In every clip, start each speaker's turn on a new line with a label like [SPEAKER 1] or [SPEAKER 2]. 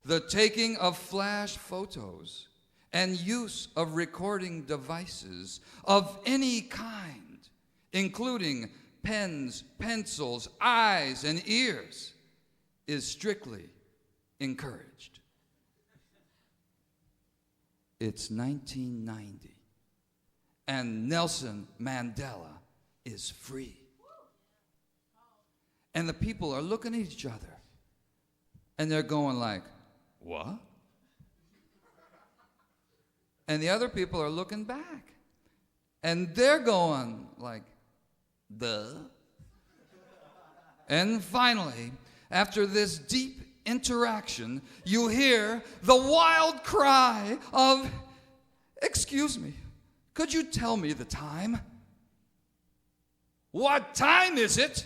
[SPEAKER 1] the taking of flash photos and use of recording devices of any kind, including pens, pencils, eyes, and ears, is strictly encouraged. It's 1990, and Nelson Mandela is free. And the people are looking at each other, and they're going like, what? And the other people are looking back, and they're going like, duh. And finally, after this deep interaction, you hear the wild cry of, excuse me, could you tell me the time? What time is it?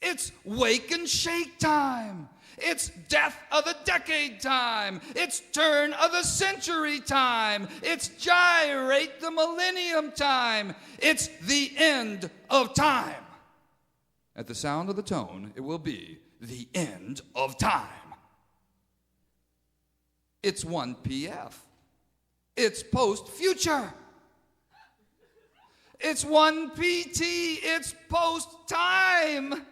[SPEAKER 1] It's wake and shake time. It's death of the decade time. It's turn of the century time. It's gyrate the millennium time. It's the end of time. At the sound of the tone, it will be the end of time. It's 1 PF. It's post-future. It's 1 PT. It's post-time.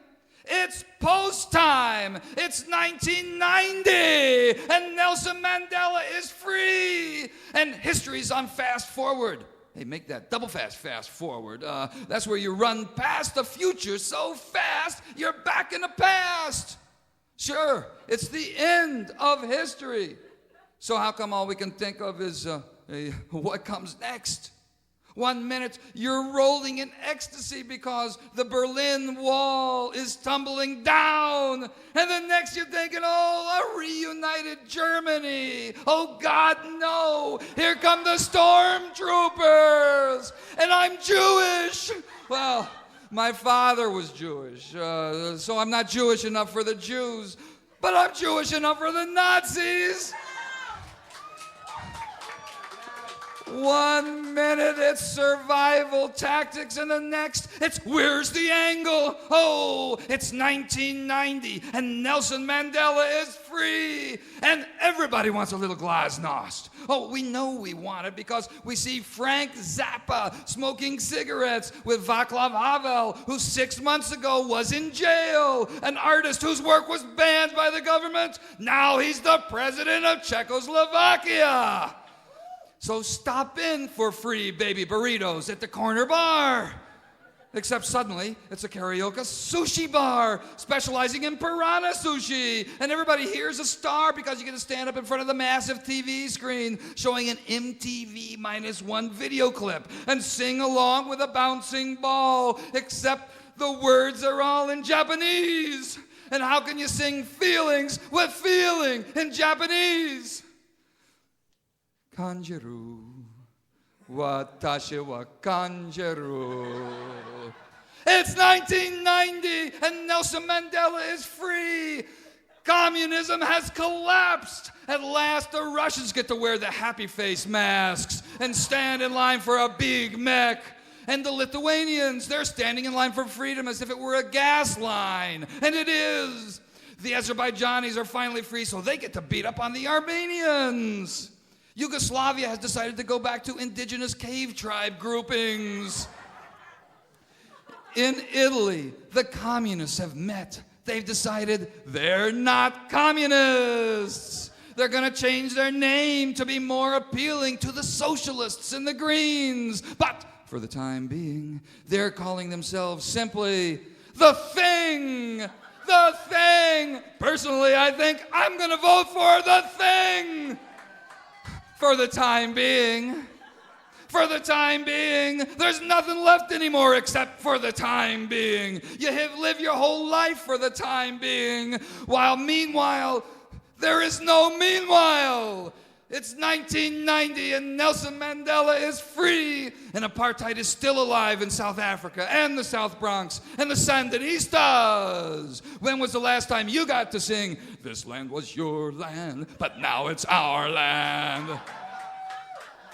[SPEAKER 1] It's post-time. It's 1990. And Nelson Mandela is free. And history's on fast forward. Hey, make that double fast forward. That's where you run past the future so fast, you're back in the past. Sure, it's the end of history. So how come all we can think of is what comes next? 1 minute, you're rolling in ecstasy because the Berlin Wall is tumbling down. And the next you're thinking, oh, a reunited Germany. Oh, God, no. Here come the stormtroopers. And I'm Jewish. Well, my father was Jewish, so I'm not Jewish enough for the Jews, but I'm Jewish enough for the Nazis. 1 minute it's survival tactics, and the next it's where's the angle? Oh, it's 1990 and Nelson Mandela is free and everybody wants a little glasnost. Oh, we know we want it because we see Frank Zappa smoking cigarettes with Václav Havel, who 6 months ago was in jail, an artist whose work was banned by the government. Now he's the president of Czechoslovakia. So stop in for free baby burritos at the corner bar. Except suddenly, it's a karaoke sushi bar specializing in piranha sushi. And everybody here's a star because you get to stand up in front of the massive TV screen showing an MTV-1 video clip and sing along with a bouncing ball. Except the words are all in Japanese. And how can you sing feelings with feeling in Japanese? Kanjiru, watashi wa kanjiru. It's 1990 and Nelson Mandela is free. Communism has collapsed. At last the Russians get to wear the happy face masks and stand in line for a Big Mac. And the Lithuanians, they're standing in line for freedom as if it were a gas line. And it is. The Azerbaijanis are finally free, so they get to beat up on the Armenians. Yugoslavia has decided to go back to indigenous cave tribe groupings. In Italy, the communists have met. They've decided they're not communists. They're going to change their name to be more appealing to the socialists and the Greens. But for the time being, they're calling themselves simply The Thing. The Thing. Personally, I think I'm going to vote for The Thing. For the time being. For the time being. There's nothing left anymore except for the time being. You have lived your whole life for the time being. While meanwhile, there is no meanwhile. It's 1990 and Nelson Mandela is free and apartheid is still alive in South Africa and the South Bronx and the Sandinistas. When was the last time you got to sing, "This land was your land, but now it's our land"?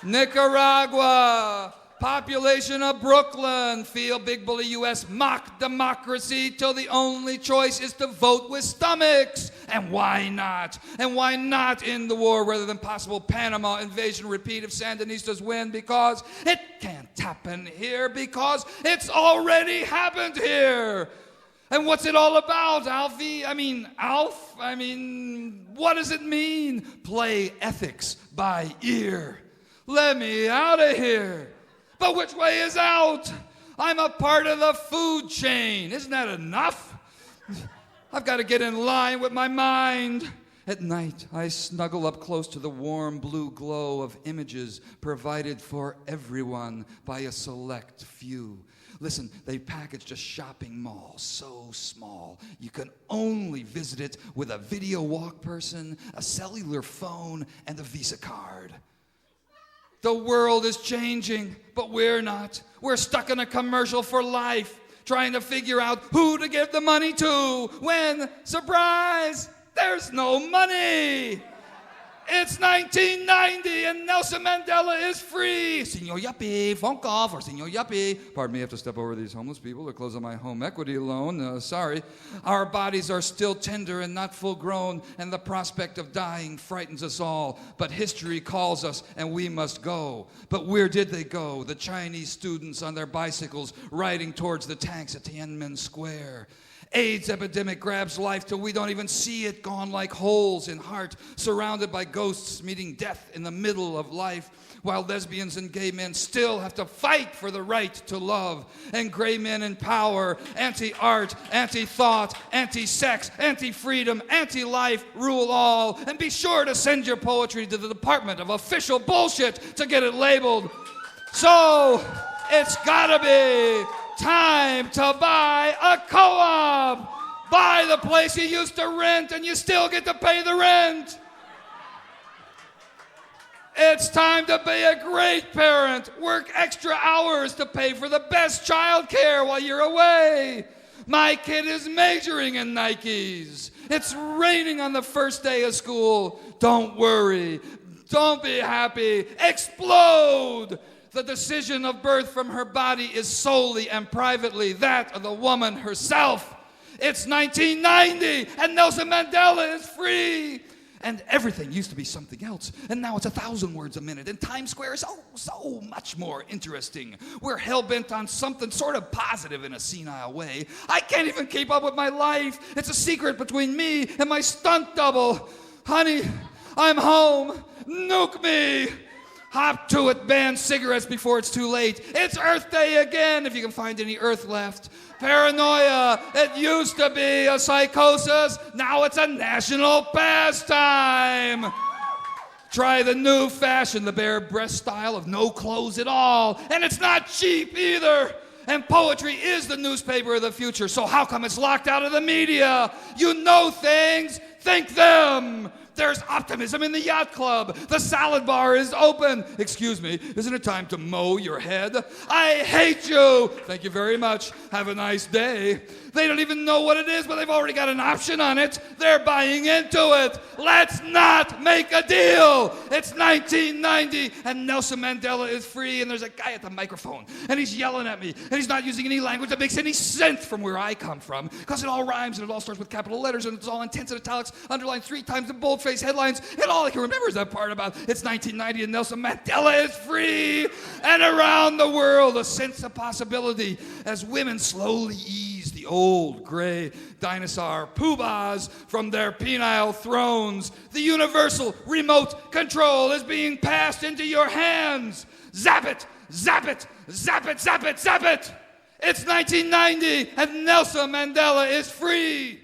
[SPEAKER 1] Nicaragua, Population of Brooklyn feel big bully U.S. mock democracy till the only choice is to vote with stomachs. And why not? And why not end the war rather than possible Panama invasion repeat if Sandinistas win? Because it can't happen here, because it's already happened here. And what's it all about, Alfie? Alf? What does it mean? Play ethics by ear. Let me out of here. But which way is out? I'm a part of the food chain. Isn't that enough? I've got to get in line with my mind. At night, I snuggle up close to the warm blue glow of images provided for everyone by a select few. Listen, they packaged a shopping mall so small you can only visit it with a video walk person, a cellular phone, and a Visa card. The world is changing, but we're not. We're stuck in a commercial for life, trying to figure out who to give the money to when, surprise, there's no money. It's 1990 and Nelson Mandela is free. Señor Yuppie, phone call for Señor Yuppie. Pardon me, I have to step over these homeless people to close on my home equity loan. Sorry. Our bodies are still tender and not full grown, and the prospect of dying frightens us all. But history calls us and we must go. But where did they go? The Chinese students on their bicycles riding towards the tanks at Tiananmen Square. AIDS epidemic grabs life till we don't even see it, gone like holes in heart, surrounded by ghosts meeting death in the middle of life, while lesbians and gay men still have to fight for the right to love, and gray men in power, anti-art, anti-thought, anti-sex, anti-freedom, anti-life rule all. And be sure to send your poetry to the Department of Official Bullshit to get it labeled. So, it's gotta be time to buy a co-op. Buy the place you used to rent and you still get to pay the rent. It's time to be a great parent. Work extra hours to pay for the best child care while you're away. My kid is majoring in Nikes. It's raining on the first day of school. Don't worry. Don't be happy. Explode. The decision of birth from her body is solely and privately that of the woman herself. It's 1990 and Nelson Mandela is free. And everything used to be something else, and now it's 1,000 words a minute, and Times Square is so much more interesting. We're hell-bent on something sort of positive in a senile way. I can't even keep up with my life. It's a secret between me and my stunt double. Honey, I'm home. Nuke me. Hop to it, ban cigarettes before it's too late. It's Earth Day again, if you can find any Earth left. Paranoia, it used to be a psychosis, now it's a national pastime. Try the new fashion, the bare breast style of no clothes at all, and it's not cheap either. And poetry is the newspaper of the future, so how come it's locked out of the media? You know things, think them. There's optimism in the yacht club. The salad bar is open. Excuse me, isn't it time to mow your head? I hate you. Thank you very much. Have a nice day. They don't even know what it is, but they've already got an option on it. They're buying into it. Let's not make a deal. It's 1990, and Nelson Mandela is free, and there's a guy at the microphone, and he's yelling at me, and he's not using any language that makes any sense from where I come from, because it all rhymes, and it all starts with capital letters, and it's all intense and italics, underlined 3 times in boldface headlines, and all I can remember is that part about it's 1990, and Nelson Mandela is free, and around the world, a sense of possibility as women slowly ease the old gray dinosaur poobahs from their penile thrones. The universal remote control is being passed into your hands. Zap it, zap it, zap it, zap it, zap it. It's 1990 and Nelson Mandela is free.